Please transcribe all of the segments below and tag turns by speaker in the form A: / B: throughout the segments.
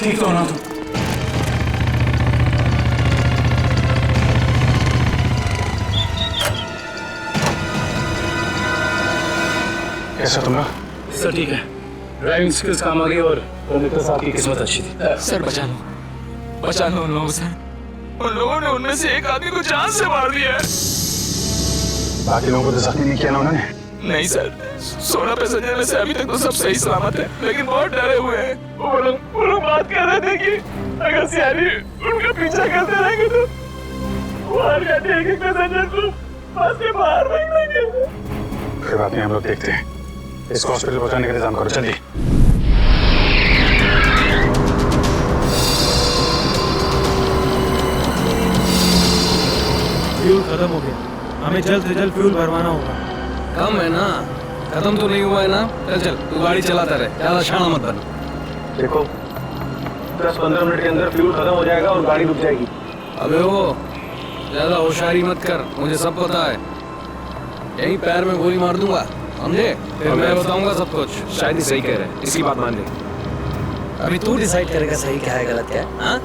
A: ठीक तो ना तुम? कैसा तुम लोग? सर ठीक है, ड्राइविंग स्किल्स काम आ गई और मित्र साहब की किस्मत अच्छी थी।
B: सर बचा लो उन लोगों से। उन लोगों ने उनमें से एक आदमी को जान से मार दिया है।
A: बाकी लोगों को तो जख्मी नहीं किया ना उन्होंने?
B: नहीं सर, 16 पैसेंजर में से अभी तक तो सब सही सलामत है, लेकिन बहुत डरे हुए हैं। वो लोग बात कर रहे थे कि अगर सियारी उनका पीछा करते रहेंगे तो वो हर घंटे एक पैसेंजर को बस के बाहर फेंक देंगे।
A: कोई बात नहीं, हम लोग देखते हैं। इसको हॉस्पिटल पहुंचाने का इंतजाम करो, जल्दी।
C: फ्यूल खत्म हो गया, हमें जल्द से जल्द फ्यूल भरवाना होगा।
D: कम है ना, खत्म तो नहीं हुआ है ना। चल तू गाड़ी चलाता रहे, ज्यादा शाना मत बन।
A: देखो 10-15 मिनट के अंदर फ्यूल खत्म हो जाएगा और गाड़ी रुक जाएगी।
D: अबे वो ज्यादा होशियारी मत कर, मुझे सब पता है। यही पैर में गोली मार दूंगा, समझे? फिर मैं बताऊंगा सब कुछ।
E: शायद ही सही कह रहे हैं, इसकी बात मान ले।
D: अभी तू डिसाइड करेगा सही क्या है गलत क्या है। हाँ,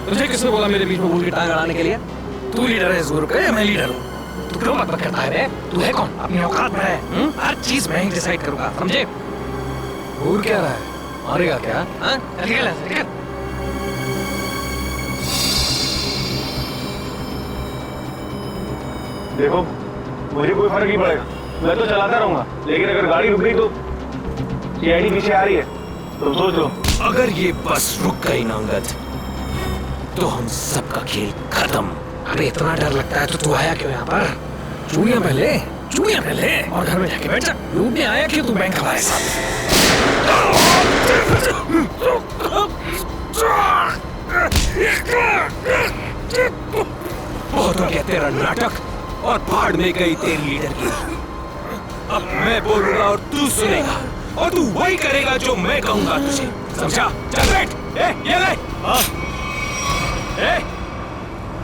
D: तुझे किसने बोला मेरे बीच में भूल की टांग अड़ाने के लिए? तू लीडर है इस ग्रुप का या मैं लीडर हूँ? तू क्यों मत करता है रे? तू है कौन? अपनी औकात में है। हर चीज मैं ही डिसाइड करूंगा, समझे? भूल क्या रहा है? मारेगा क्या? हाँ, निकल निकल।
A: देखो मुझे कोई फर्क नहीं पड़ेगा, मैं तो चलाता रहूंगा, लेकिन अगर गाड़ी रुक गई तो सीआईडी पीछे आ रही है, तुम सोच लो।
E: अगर ये बस रुक गई ना अंगद, तो हम सबका खेल खत्म।
D: अरे इतना डर लगता है तो तू आया क्यों यहाँ पर? चूड़ियां पहले और घर में जाके बैठ जा। लूटने आया क्यों तू बैंक हमारे साथ?
E: बहुत हो गया तेरा नाटक और भाड़ में गई तेरी लीडर की। अब मैं बोलूंगा और तू सुनेगा और तू वही करेगा जो मैं कहूंगा तुझे, समझा? चल बैठ। ये ले।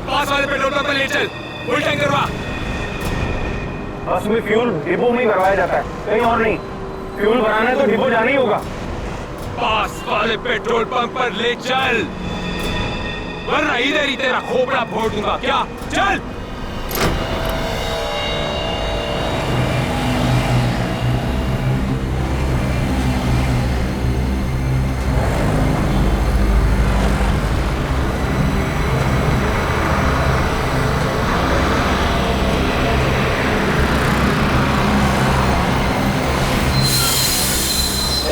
E: पास वाले पेट्रोल पंप पे ले चल, फुल टैंक करवा।
A: बस में फ्यूल डिपो में ही भरवाया जाता है, कहीं और नहीं। फ्यूल भराना है तो डिपो जाना ही होगा।
E: पास वाले पेट्रोल पंप पर ले चल, वरना इधर ही तेरा खोपड़ा फोड़ दूंगा। क्या? चल।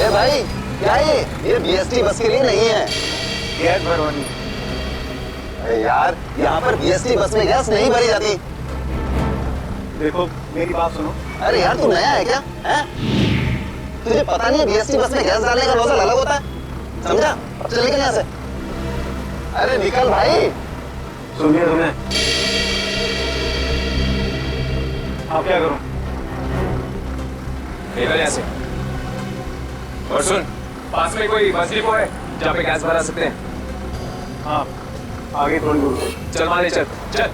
F: भाई क्या ये बीएसटी बस के लिए नहीं है।
A: गैस भरवानी।
F: अरे यार यहाँ पर बीएसटी बस में गैस नहीं भरी जाती।
A: देखो मेरी बात सुनो।
F: अरे यार तू नया है क्या? है? तुझे पता नहीं है बीएसटी बस में गैस डालने का नोजल अलग होता है, समझा? अब चल निकल यहाँ से। अरे निकल भाई।
A: सुनिए तुम्हें, आप क्या करूं?
E: निकल यहाँ से। और सुन, पास में कोई बस डिपो है जहाँ पे गैस भरा सकते हैं?
A: हाँ, आगे थोड़ी दूर।
E: चल माने, चल चल।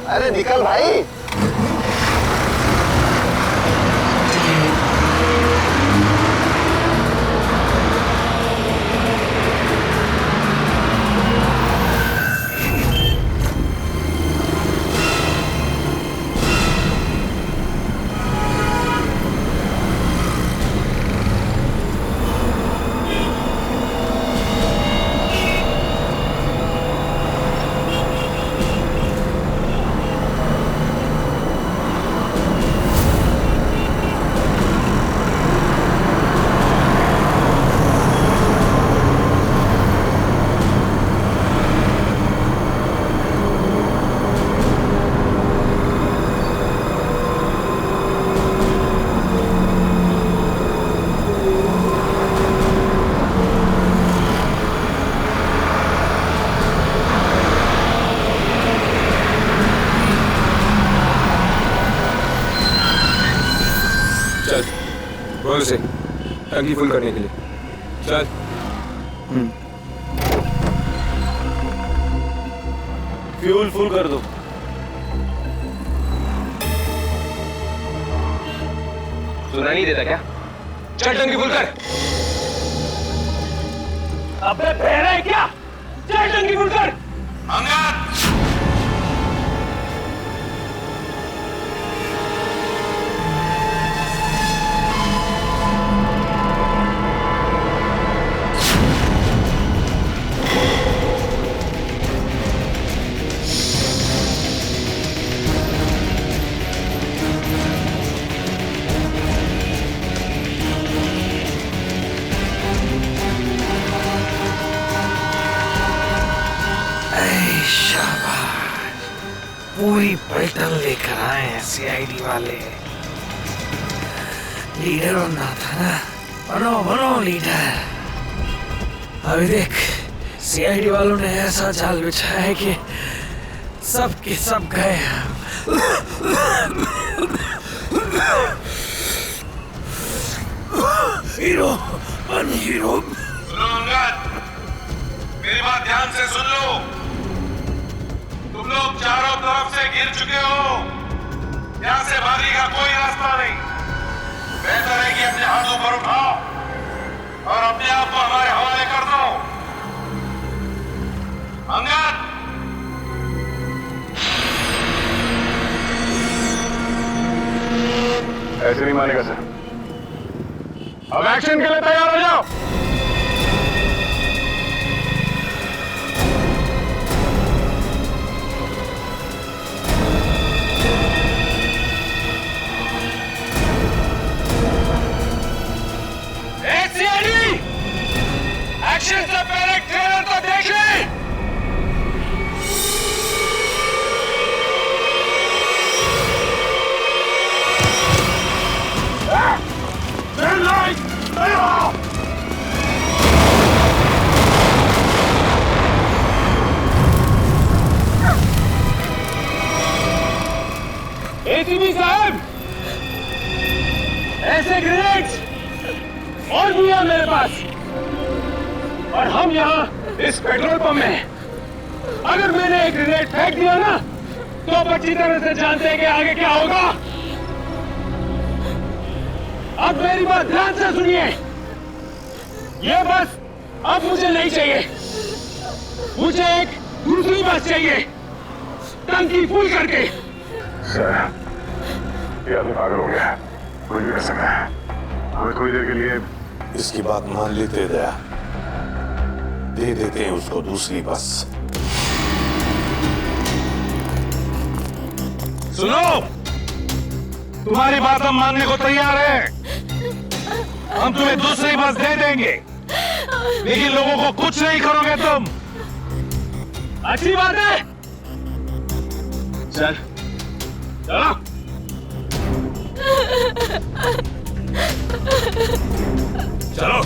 F: अरे निकल भाई।
E: बोल से टंकी फुल करने के लिए चल।
A: फ्यूल फुल कर दो। सुना नहीं देता क्या? चल टंकी फुल कर। अबे बहरा है क्या? चल टंकी फुल कर।
E: अंगद!
D: पूरी पलटन लेकर आए हैं सीआईडी वाले। लीडर बनना था ना, बनो बनो लीडर। अभी देख सीआईडी वालों ने ऐसा जाल बिछाया है कि सब के सब गए। हीरो बन हीरो।
E: सुनो अंगद, मेरी बात ध्यान से सुन लो। तुम लोग चारों तरफ से घिर चुके हो, यहां से भागने का कोई रास्ता नहीं। बेहतर है कि अपने हाथ ऊपर उठाओ और अपने आप को हमारे हवाले कर दो। अंगद!
A: ऐसे नहीं मानेगा सर। अब एक्शन के लिए तैयार हो जाओ।
E: एक्शन से पहले ट्रेलर तो देख ले।
A: एसीपी साहब, ऐसे ग्रेनेड्स और भी है मेरे पास, और हम यहाँ इस पेट्रोल पंप में हैं। अगर मैंने एक ग्रेनेड फेंक दिया ना, तो आप अच्छी तरह से जानते हैं कि आगे क्या होगा। अब मेरी बात ध्यान से सुनिए। ये बस अब मुझे नहीं चाहिए, मुझे एक दूसरी बस चाहिए, टंकी फुल करके।
G: सर, ये आदमी पागल हो गया, कोई भी कर सकता है। हमें थोड़ी देर के लिए
H: इसकी बात मान लेते दया, दे देते हैं उसको दूसरी बस।
E: सुनो, तुम्हारी बात हम मानने को तैयार है। हम तुम्हें दूसरी बस दे देंगे, लेकिन लोगों को कुछ नहीं करोगे तुम।
A: अच्छी बात है सर, चलो।
E: चलो।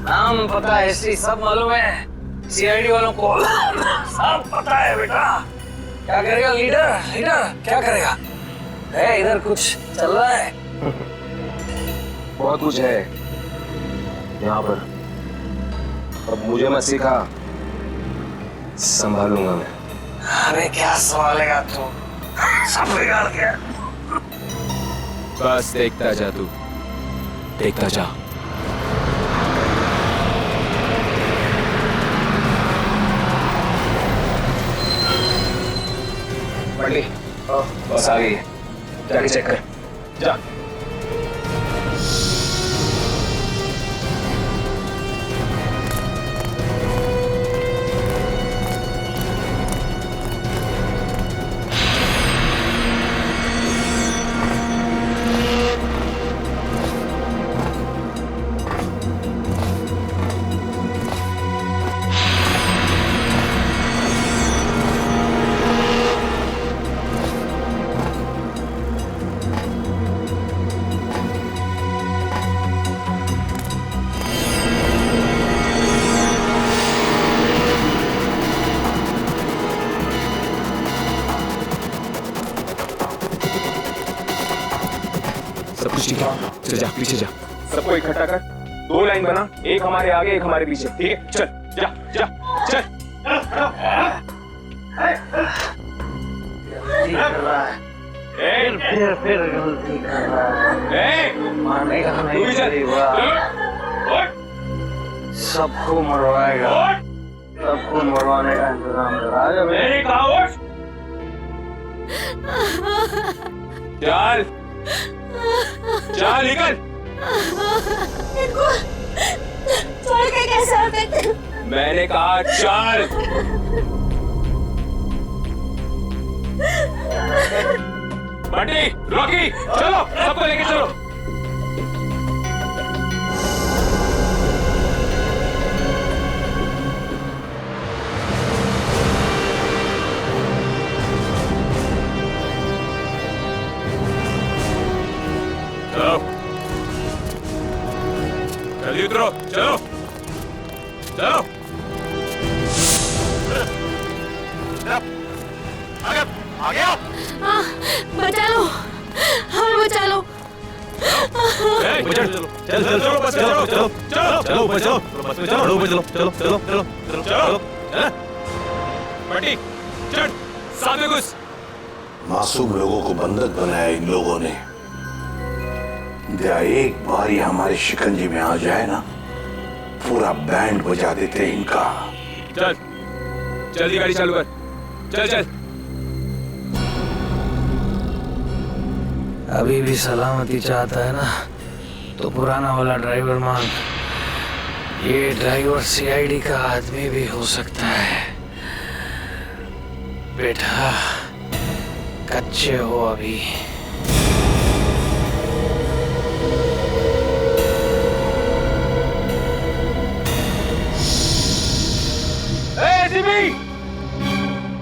D: नाम पता हिस्ट्री सब मालूम है सीआईडी वालों को। सब पता है बेटा। क्या करेगा लीडर? लीडर क्या करेगा? है इधर कुछ चल रहा है?
A: बहुत कुछ है यहाँ पर। अब मुझे मत सिखा, संभालूंगा मैं।
D: अरे क्या संभालेगा तू? सब बिगाड़ गया।
B: बस देखता जा तू, देखता जा।
A: पंडित, बस आ गई है, जाके चेक कर। जा।
B: सब कुछ ठीक है? चल जा, पीछे जा।
A: सबको इकट्ठा कर, 2 लाइन बना, एक हमारे आगे एक हमारे पीछे, ठीक है? चल, जा जा चल।
F: फिर गलती कर रहा है। मारने का नहीं करेगा, सबको मरवाएगा, सबको मरवाने का इंतजाम करा।
A: मैंने कहा उठ। चल चल निकल।
I: इनको छोड़ के कैसे आ सकते?
A: मैंने कहा चल। बंटी, रॉकी, चलो सबको लेके चलो।
B: चलो जल्दी उतरो, चलो चलो। आ गया।
I: बचा लो, हमें बचा लो।
B: चलो चलो चलो बस चलो चलो चलो चलो बस चलो बस में चलो चलो चलो चलो चलो चलो चलो बंटी चढ़ साथ में घुस।
H: मासूम लोगों को बंधक बनाया इन लोगों ने। एक बार ये हमारे शिकंजे में आ जाए ना, पूरा बैंड बजा देते हैं इनका।
B: चल जल्दी गाड़ी चालू कर, चल चल।
D: अभी भी सलामती चाहता है ना, तो पुराना वाला ड्राइवर मांग। ये ड्राइवर सीआईडी का आदमी भी हो सकता है। बेटा कच्चे हो अभी।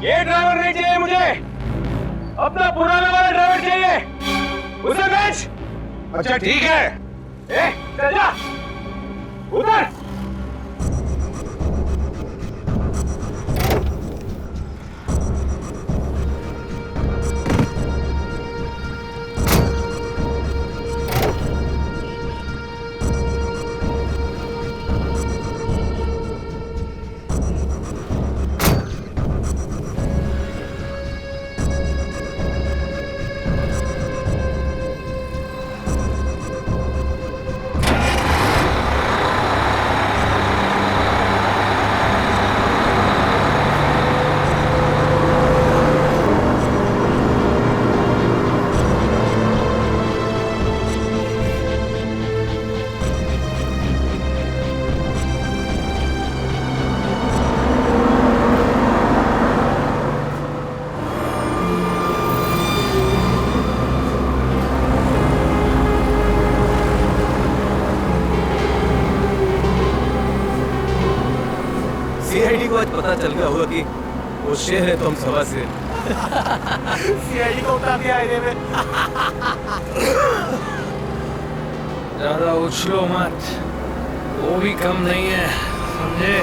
A: ये ड्राइवर नहीं चाहिए मुझे, अपना पुराना वाला ड्राइवर चाहिए। उसे बेच। अच्छा ठीक है, चल जा उधर।
E: सीआईडी को आज पता चल गया होगा कि वो शेर है तो हम सवा शेर। सीआईडी को उतार दिया आईने में।
D: ज्यादा उछलो मत, वो भी कम नहीं है, समझे?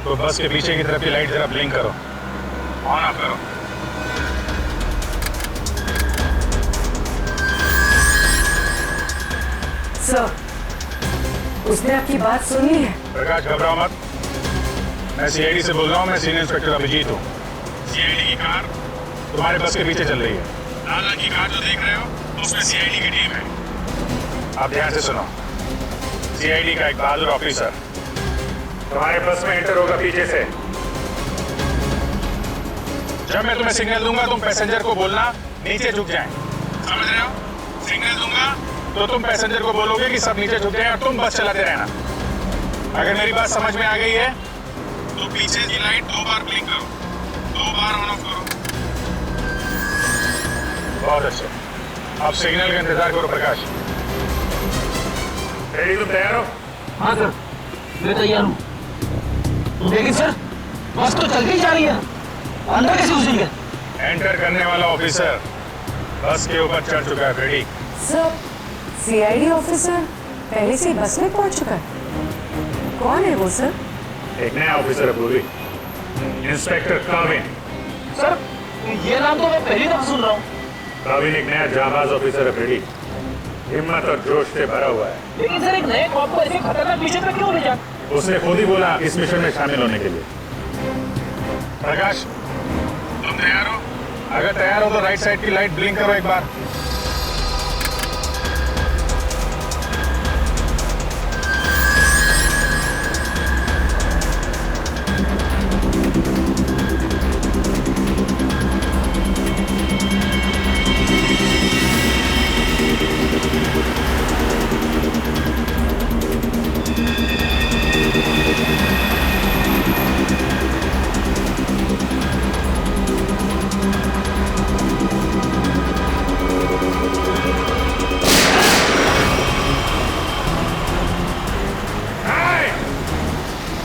G: तो बस के पीछे की तरफ की लाइट जरा ब्लिंक करो, ऑन ऑफ करो।
J: सर, उसने आपकी बात सुनी है?
G: प्रकाश घबराओ मत, मैं सीआईडी से बोल रहा हूँ। मैं सीनियर इंस्पेक्टर अभिजीत हूँ। सीआईडी की कार तुम्हारे बस के पीछे चल रही है। लाल रंग की कार जो देख रहे हो उसमें सीआईडी की टीम है। आप ध्यान से सुनो। सीआईडी का एक बहादुर ऑफिसर तुम्हारे बस में एंटर होगा पीछे से। जब मैं तुम्हें सिग्नल दूंगा तुम पैसेंजर को बोलना नीचे झुक जाएं। समझ रहे हो? सिग्नल दूंगा तो तुम पैसेंजर को बोलोगे कि सब नीचे झुक जाएं और तुम बस चलाते रहना। अगर मेरी बात समझ में आ गई है तो पीछे की लाइट 2 बार ब्लिंक करो, 2 बार ऑन ऑफ करो। बहुत अच्छा, अब सिग्नल का इंतजार करो। प्रकाश रेडी? तुम तैयार हो?
D: हाँ सर, मैं तैयार हूँ। लेकिन सर बस तो चलती ही जा रही है, अंदर कैसे घुसेंगे?
G: एंटर करने वाला ऑफिसर बस के ऊपर चढ़ चुका है। रेडी?
J: सर, सीआईडी ऑफिसर पहले से ही बस में पहुंच चुका है। कौन है वो सर?
G: एक नया ऑफिसर है पूरी, इंस्पेक्टर काविन।
D: सर ये नाम तो मैं पहली दफा सुन रहा हूँ।
G: काविन एक नया जाबाज ऑफिसर है। रेडी? हिम्मत और जोश से भरा हुआ है।
D: लेकिन सर एक नए कॉप को ऐसे खतरनाक मिशन में क्यों भेजा?
G: उसने खुद ही बोला इस मिशन में शामिल होने के लिए। प्रकाश तुम तैयार हो? अगर तैयार हो तो राइट साइड की लाइट ब्लिंक करो एक बार।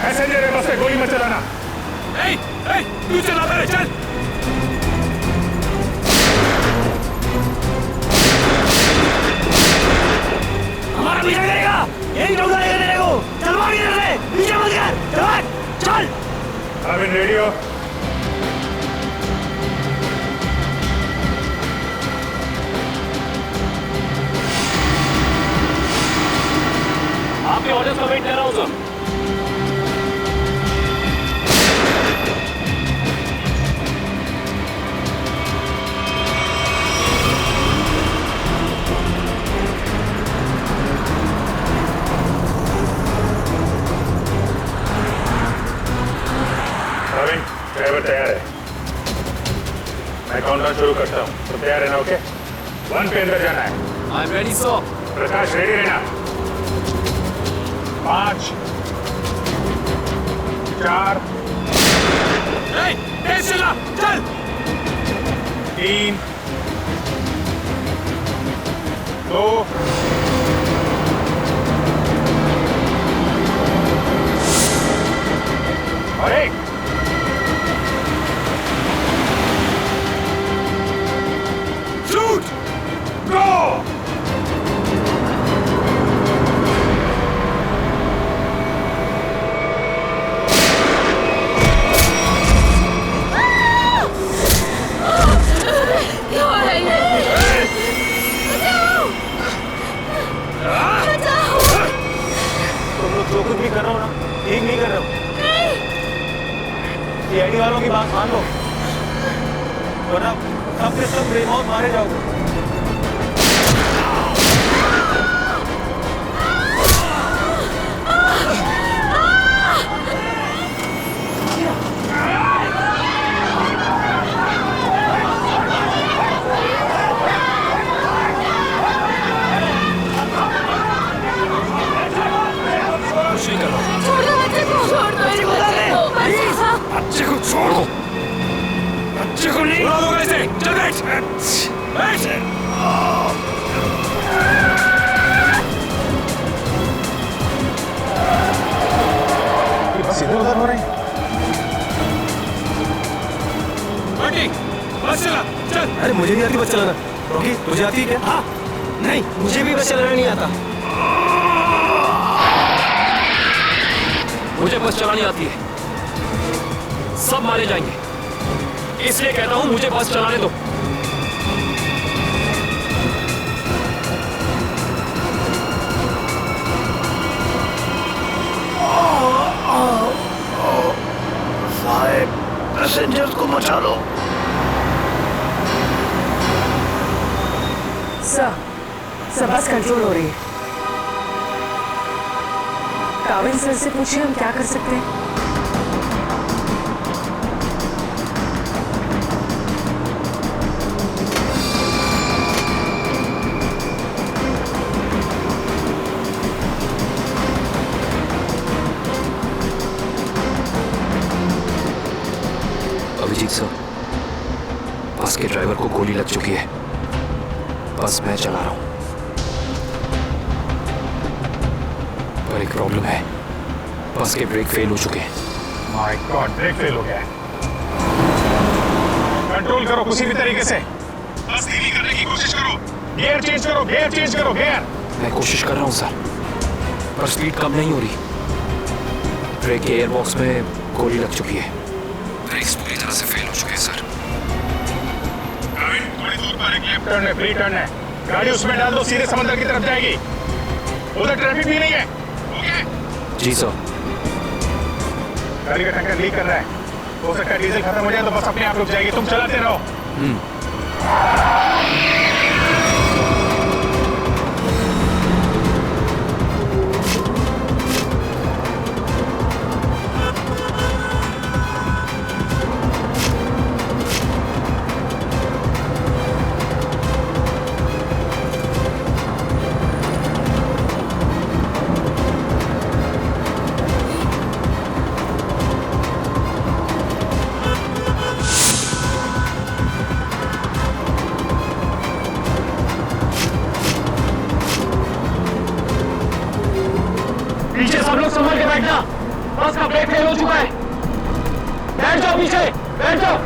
G: पैसेंजर है, बस पे गोली मत चलाना।
E: तू चला पहले, चल।
D: हमारा पीछा करेगा, यही डोगा लेगा तेरे को। चल भाग इधर से, पीछे मत कर, चल।
G: काविन रेडी हो?
B: आपके ऑर्डर्स का वेट कर रहा हूँ सर।
G: ड्राइवर तैयार है, मैं काउंटडाउन शुरू करता हूँ। तो तैयार है ना? ओके, 1 पे अंदर जाना है।
B: I am ready sir.
G: Prakash ready रहना। 5 4
E: तेज चला, चल।
G: 3 2 और 1।
E: शूट, गो।
I: क्या हो रहा है ये? बचाओ! बचाओ!
C: तुम लोग जो कुछ भी कर रहे हो ना, ठीक नहीं कर रहे हो। सीआईडी वालों की बात मान लो, वरना सब के सब बेमौत मारे जाओगे।
I: छोड़ दो बच्चे को, छोड़ दो बच्चे को,
E: बच्चे को छोड़ दो, बच्चे को नहीं उड़ा दोगे इसे। चल बैठ, बैठ।
G: बस इधर उधर हो रहे हैं।
E: बंटी, बस चला, चल।
C: अरे मुझे नहीं आती बस चलाना। रॉकी, तुझे आती है क्या?
D: हाँ, नहीं मुझे भी बस चलाना नहीं आता।
B: मुझे बस चलानी आती है, सब मारे जाएंगे, इसलिए कहता हूं मुझे बस चलाने दो।
D: पैसेंजर्स को बचा लो।
J: सर, बस कंट्रोल हो रही है। काविन सर से पूछिए हम क्या कर सकते हैं।
D: अभिजीत सर, बस के ड्राइवर को गोली लग चुकी है। बस मैं चला रहा हूं, पर एक प्रॉब्लम है। बस के ब्रेक फेल हो चुके हैं।
G: माय गॉड, ब्रेक फेल हो गया है। कंट्रोल करो किसी भी तरीके से। बस धीमी करने की कोशिश करो। गियर चेंज करो, गियर चेंज करो, गियर।
D: मैं कोशिश कर रहा हूं सर, पर स्पीड कम नहीं हो रही। ब्रेक के एयरबॉक्स में गोली लग चुकी है। ब्रेक्स पूरी तरह से फेल हो चुके हैं सर।
G: काविन, थोड़ी दूर पर एक लेफ्ट टर्न है, फ्री टर्न है। गाड़ी उसमें डाल दो, सीधे समंदर की तरफ जाएगी। उधर ट्रैफिक भी नहीं है। ओके?
D: जी सर।
G: गाड़ी का टैंकर लीक कर रहा है। हो सकता है डीजल खत्म हो जाए तो बस अपने आप रुक जाएगी। तुम चलाते रहो।
A: पीछे सब लोग संभल के बैठना। बस का ब्रेक फेल हो चुका है। बैठ जाओ पीछे, बैठ जाओ।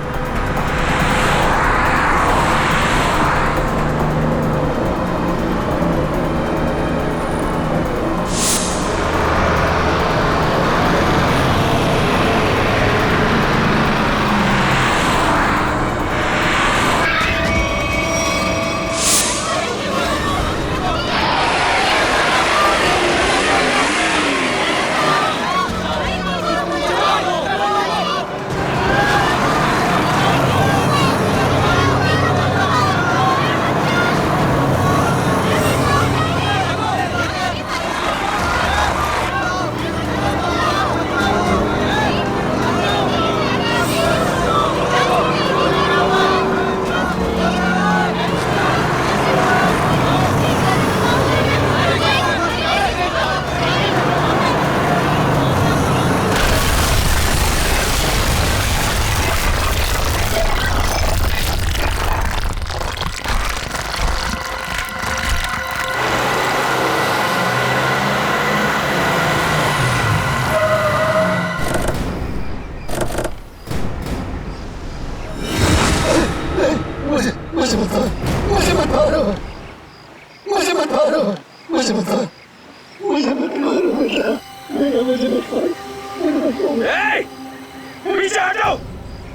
E: पीछे हटो,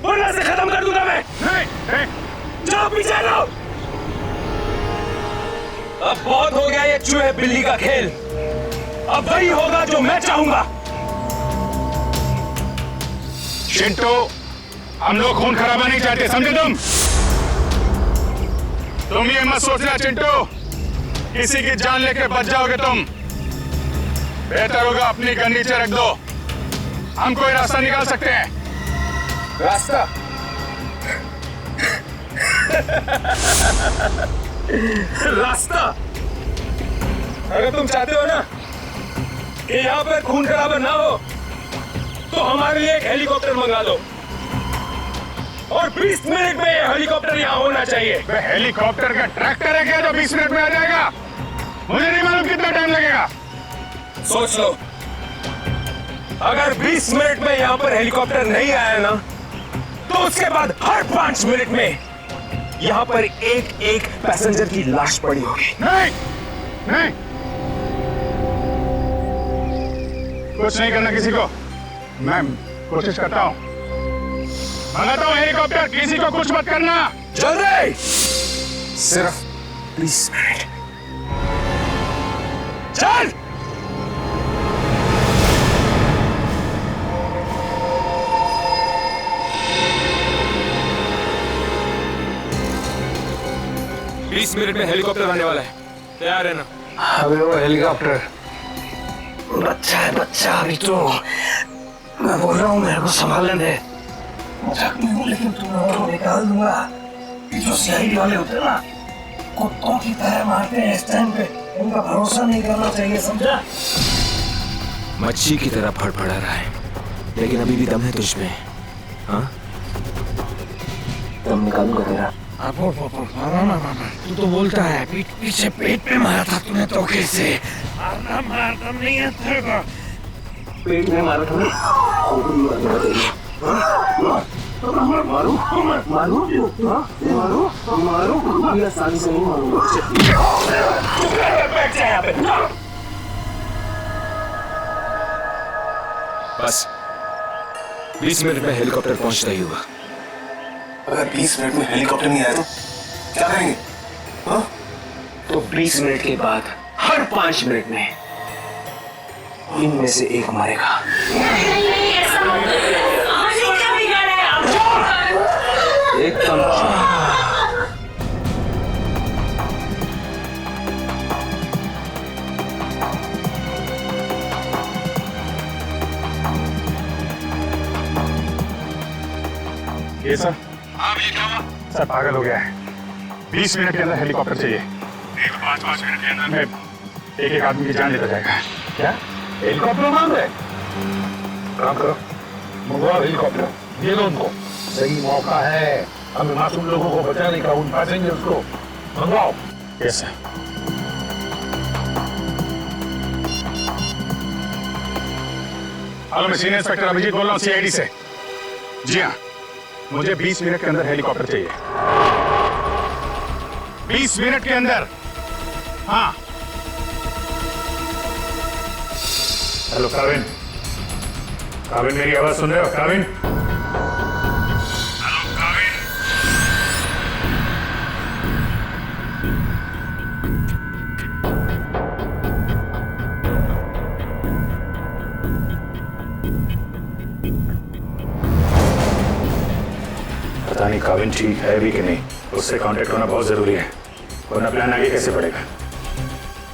E: वरना से खत्म कर दूंगा मैं।
G: नहीं,
E: जाओ पीछे हटो। अब बहुत हो गया ये चूहे बिल्ली का खेल। अब वही होगा जो मैं चाहूंगा।
G: चिंटू, हम लोग खून खराबा नहीं चाहते, समझे तुम ये मत सोचना चिंटू, किसी की जान लेके बच जाओगे तुम। बेहतर होगा अपनी गन नीचे रख दो। हम कोई रास्ता निकाल सकते हैं।
E: रास्ता? रास्ता? अगर तुम चाहते हो ना कि यहाँ पर खून खराबा ना हो, तो हमारे लिए एक हेलीकॉप्टर मंगा दो। और 20 मिनट में ये हेलीकॉप्टर यहाँ होना चाहिए।
G: हेलीकॉप्टर का ट्रैक्टर है क्या जो 20 मिनट में आ जाएगा? मुझे नहीं मालूम कितना टाइम लगेगा।
E: सोच लो, अगर 20 मिनट में यहाँ पर हेलीकॉप्टर नहीं आया ना, तो उसके बाद हर 5 मिनट में यहाँ पर एक एक पैसेंजर की लाश पड़ी होगी।
G: नहीं, नहीं, कुछ नहीं करना किसी को। मैं कोशिश करता हूँ, मंगाता हूँ हेलीकॉप्टर। किसी को कुछ मत करना।
E: जल्दी, सिर्फ 20 मिनट। चल। बीस मिनट में हेलीकॉप्टर आने वाला है, तैयार है ना?
D: अबे वो हेलीकॉप्टर बच्चा है बच्चा अभी तो। मैं बोल रहा हूँ मेरे को संभालने दे। मजाक नहीं हूँ लेकिन तुम्हें और निकाल दूंगा। जो सीआईडी वाले होते हैं ना, कुत्तों की तरह मारते हैं इस टाइम पे। उनका भरोसा नहीं करना चाहिए, समझा?
E: मच्छी की तरह फड़फड़ा रहा है, लेकिन अभी भी दम है तुझ में। हाँ, दम निकालूंगा तेरा।
D: तू तो बोलता है पीछे पेट पे मारा था तूने धोखे से। मार दम नहीं है तेरे को।
E: पेट में मारा था मारू या आसानी से नहीं मारूंगा।
D: बैठ जा यहाँ पे।
E: बस 20 मिनट में हेलीकॉप्टर पहुंचता ही हुआ।
H: अगर 20 मिनट में हेलीकॉप्टर नहीं आया तो क्या करेंगे? हाँ?
D: तो 20 मिनट के बाद हर 5 मिनट में इनमें से एक मरेगा। एकदम
G: ये सर। हाँ ये क्या हुआ? सर पागल हो गया है। 20 मिनट के अंदर हेलीकॉप्टर चाहिए। नहीं तो 5 मिनट के अंदर में एक आदमी की जान लेता जाएगा। क्या हेलीकॉप्टर मांग रहे? काम करो, मंगवाओ हेलीकॉप्टर, दे दो उनको। सही मौका है हमें मासूम लोगों को बचाने का, उन पैसेंजर्स को। मंगवाओ। Yes sir. हेलो, मैं सीनियर इंस्पेक्टर अभिजीत बोल रहा हूँ सीआईडी से। जी हाँ, मुझे 20 मिनट के अंदर हेलीकॉप्टर चाहिए। 20 मिनट के अंदर। हाँ। हेलो काविन, काविन मेरी आवाज सुन रहे हो? काविन, हेलो काविन। पता नहीं काविन ठीक है भी कि नहीं, उससे कांटेक्ट होना बहुत जरूरी है, वरना प्लान आगे कैसे बढ़ेगा?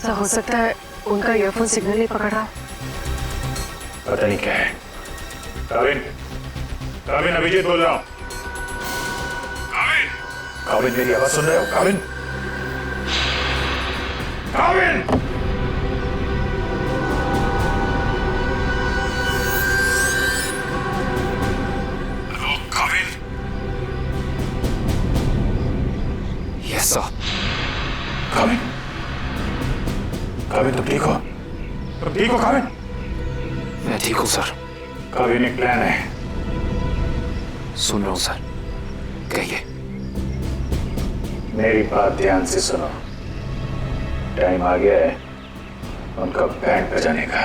J: सर हो सकता है उनका ईयरफोन सिग्नल नहीं पकड़ रहा।
G: पता नहीं क्या है। काविन, काविन अभिजीत बोल रहा हूँ। काविन, काविन मेरी आवाज सुन रहे हो? Kavin, Kavin. Hello Kavin.
E: Yes sir.
G: Kavin, Kavin तुम ठीक हो? तुम ठीक हो काविन?
E: मैं ठीक हूँ सर।
G: काविन एक प्लान है।
E: सुन रहा हूँ सर, कहिए।
G: मेरी बात ध्यान से सुनो। टाइम आ गया है उनका बैंड बजाने का।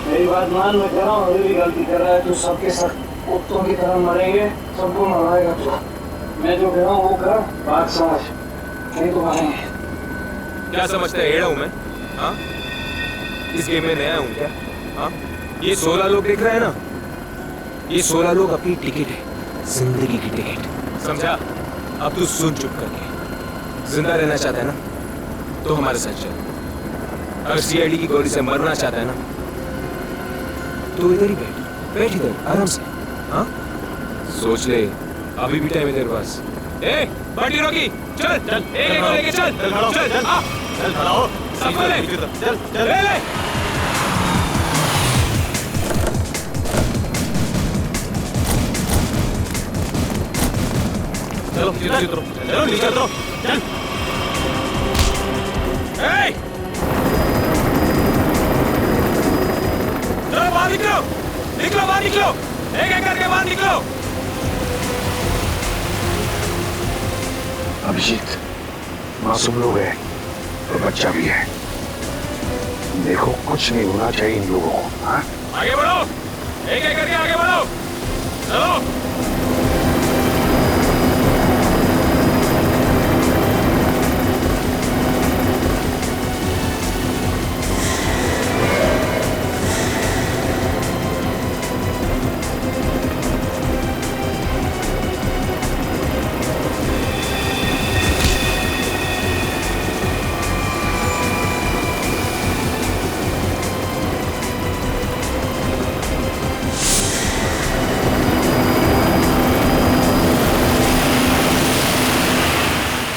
D: मेरी बात मान, मैं कह रहा हूँ अभी भी गलती कर रहा है तू। सबके सब कुत्तों की तरह मरेंगे, सबको मरवाएगा तू। मैं जो कह रहा हूँ वो कर, बात समझ, नहीं तो मारेंगे।
E: क्या समझता है एड़ा हूँ मैं? हाँ, इस गेम में नया हूँ क्या? हाँ, ये 16 लोग देख रहे हैं ना, ये 16 लोग अपनी टिकट है, जिंदगी की टिकट, समझा? अब तू सुन चुप करके। जिंदा रहना चाहता है ना, तो हमारे साथ चल। अगर सीआईडी की गोली से मरना चाहता है ना, तो इधर ही बैठ इधर आराम से। हाँ, सोच ले, अभी भी टाइम है तेरे पास। ए, पार्टी रोकी, चल चल, एक को लेके चल, चल खड़ा हो, चल खड़ा हो, सबको ले, चल ले। चलो नीचे उतरो, चलो नीचे उतरो, चल। चलो बाहर निकलो, बाहर निकलो, एक करके बाहर निकलो।
H: अभिजीत, मासूम लोग हैं और बच्चा भी है। देखो कुछ नहीं होना चाहिए इन लोगों को। हाँ?
E: आगे बढ़ो, एक करके आगे बढ़ो, चलो।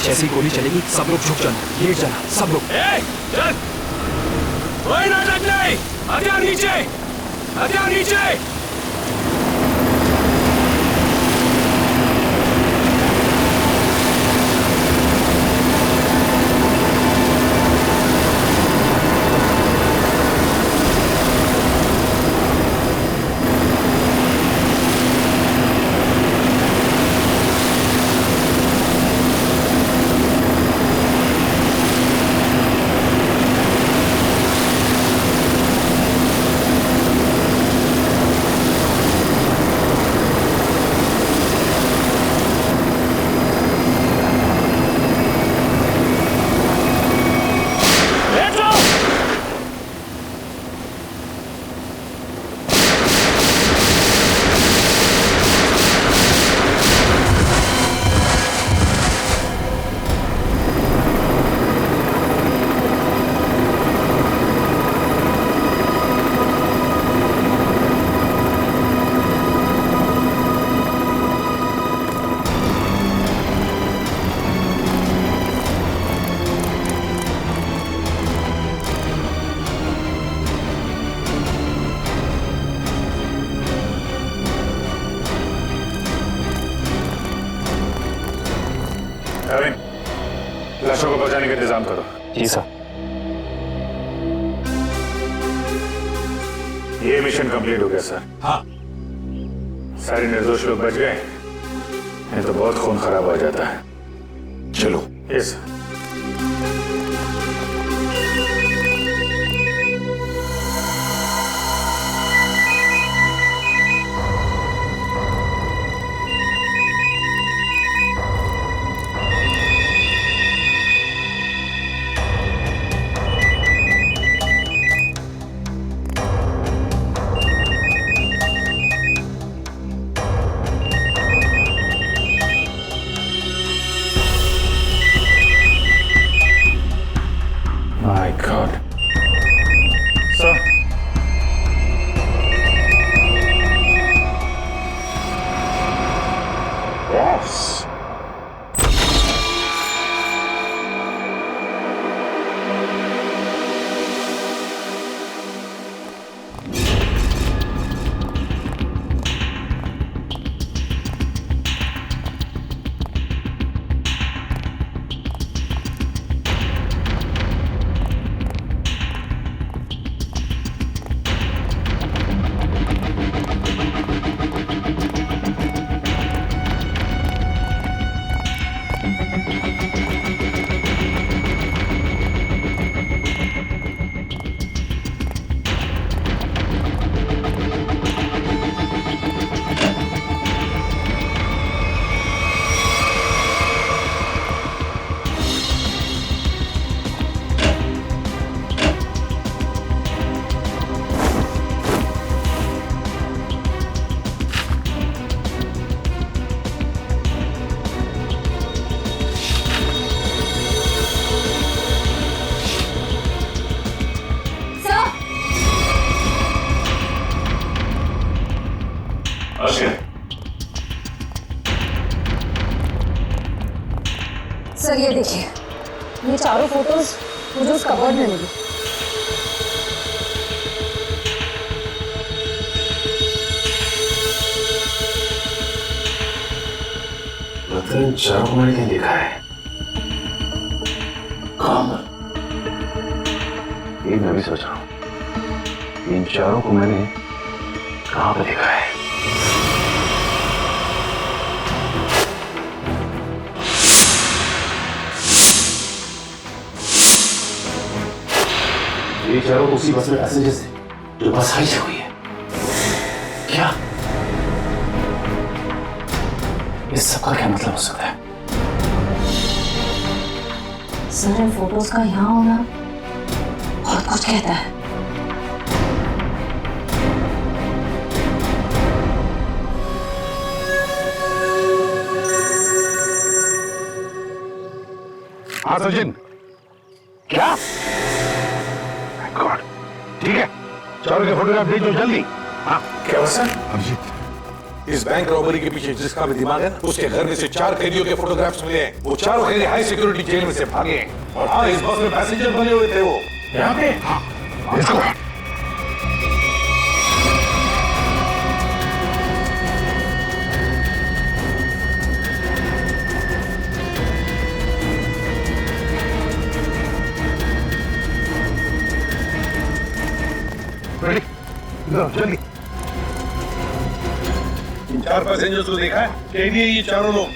D: जैसी गोली चलेगी सब लोग झुक जाना, लेट जाना सब लोग।
E: चल, कोई नाटक नहीं, हथियार नीचे, हथियार नीचे।
G: लाशों को बचाने का इंतजाम करो।
H: जी सर।
G: ये मिशन कंप्लीट हो गया सर।
E: हाँ,
G: सारे निर्दोष लोग बच गए, नहीं तो बहुत खून खराब हो जाता है।
H: चलो।
G: Yes. My God. Sir. Yes.
J: Sir ये देखिए, ये चारों फोटोज मुझे उस कबर्ड में मिली।
H: मतलब इन चारों को मैंने कहीं देखा है। कहाँ? ये मैं भी सोच रहा हूँ, इन चारों को मैंने कहाँ पे देखा है? ये चारों तो उसी बस में पैसेंजर्स थे जो बस हाईजैक हुई है। क्या इस सबका क्या मतलब हो सकता है?
J: सर इन फोटोज का यहाँ होना बहुत कुछ कहता है।
H: हाँ सचिन, क्या? गॉड, ठीक है, चारों के फोटोग्राफ भेजो जल्दी। हाँ
G: क्या हुआ सर?
H: अभिजीत, इस बैंक रॉबरी के पीछे जिसका भी दिमाग है, उसके घर में से 4 कैदियों के फोटोग्राफ्स मिले हैं। वो चारों कैदी हाई सिक्योरिटी जेल में से भागे हैं। और हाँ, इस बस में पैसेंजर बने हुए थे वो।
G: यहाँ पे?
H: हाँ, इसको रेडी, जल्दी।
G: इन 4 पैसेंजर्स को देखा है? कैदी है ये चारों लोग।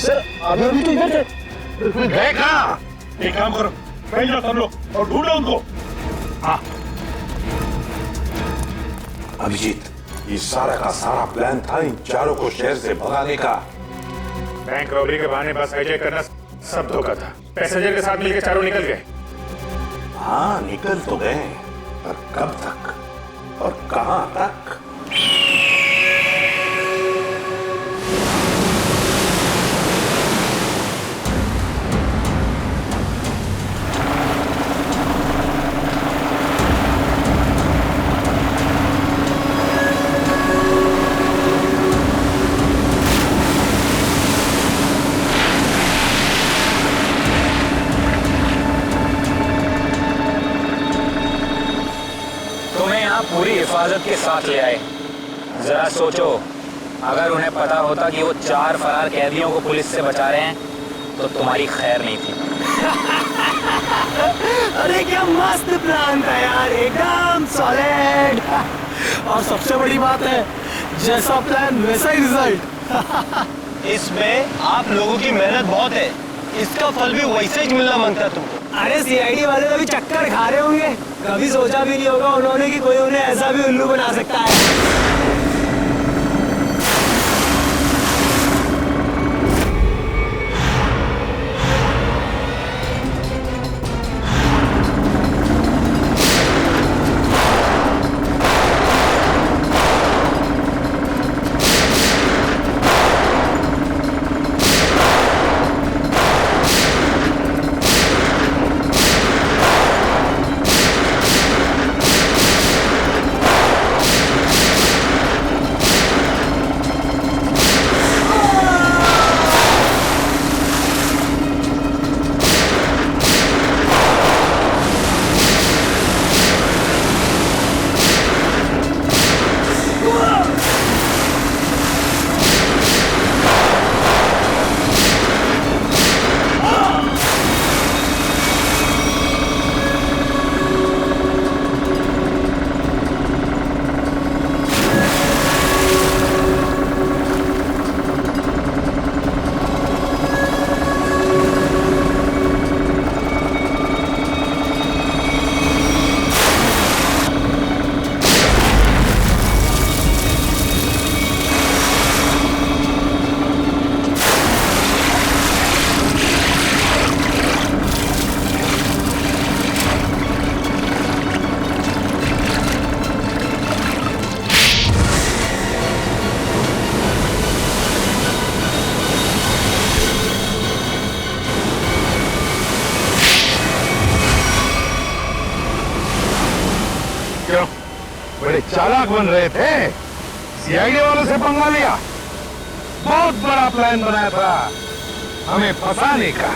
F: सर अभी तो इधर थे।
H: गए कहाँ?
G: एक काम करो, फैल जाओ सब लोग और ढूंढो उनको।
H: हाँ अभिजीत, ये सारा का सारा प्लान था इन चारों को शहर से भगाने का।
G: बैंक रॉबरी के बहाने बस हाईजैक करना सब धोखा था। पैसेंजर के साथ मिलकर चारों निकल गए।
H: हाँ निकल तो गए, पर कब तक और कहां तक?
D: पूरी हिफाजत के साथ ले आए। जरा सोचो, अगर उन्हें पता होता कि वो 4 फरार कैदियों को पुलिस से बचा रहे हैं तो तुम्हारी खैर नहीं थी।
C: अरे क्या मस्त प्लान था यार, एकदम सॉलिड। और सबसे बड़ी बात है, जैसा प्लान वैसा ही रिजल्ट।
F: इसमें आप लोगों की मेहनत बहुत है, इसका फल भी वैसे ही मिलना मांगता है तुमको।
C: अरे सीआईडी वाले तो भी चक्कर खा रहे होंगे, कभी सोचा भी नहीं होगा उन्होंने कि कोई उन्हें ऐसा भी उल्लू बना सकता है।
H: बड़े चालाक बन रहे थे, सीआईडी वालों से पंगा लिया। बहुत बड़ा प्लान बनाया था हमें फंसाने का।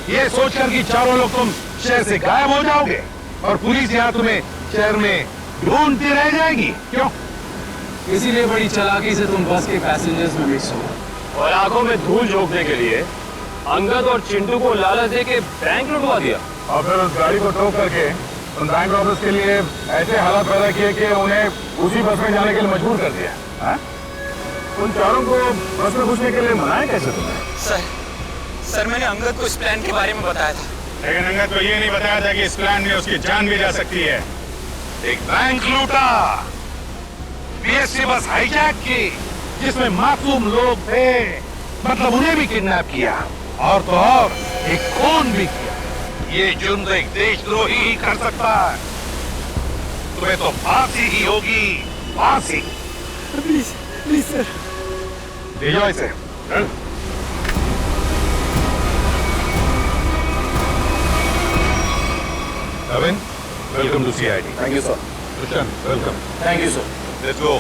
H: ये सोचकर कि चारों लोग तुम शहर से गायब हो जाओगे और पुलिस यहाँ तुम्हें शहर में ढूंढती रह जाएगी। क्यों?
D: इसीलिए बड़ी चालाकी से तुम बस के पैसेंजर्स में मिक्स हो
A: और आंखों में धूल झोंकने के लिए अंगद और चिंटू को लालच दे के बैंक लुटवा दिया।
G: और फिर उस गाड़ी को टो करके उन बैंक रॉबर्स के लिए ऐसे हालात पैदा किए कि उन्हें उसी बस में जाने के लिए मजबूर कर दिया। हाँ? उन चारों को बस में घुसने के लिए मनाया कैसे तुमने?
E: सर मैंने अंगद को इस प्लान के बारे में बताया था।
G: लेकिन अंगद को ये नहीं बताया था कि इस प्लान में उसकी जान भी जा सकती है।
H: एक बैंक लूटा, बीएसटी बस हाईजैक की जिसमें मासूम लोग थे, मतलब उन्हें भी किडनैप किया और तो और एक खून भी किया। ये जुर्म तो एक देशद्रोही ही कर सकता है। तुम्हें तो फांसी ही होगी, फांसी।
C: Please please sir.
H: ले जाओ इसे। चल। Navin, welcome to CID.
A: Thank you sir.
H: Krishan, welcome.
A: Thank you sir.
H: Let's go.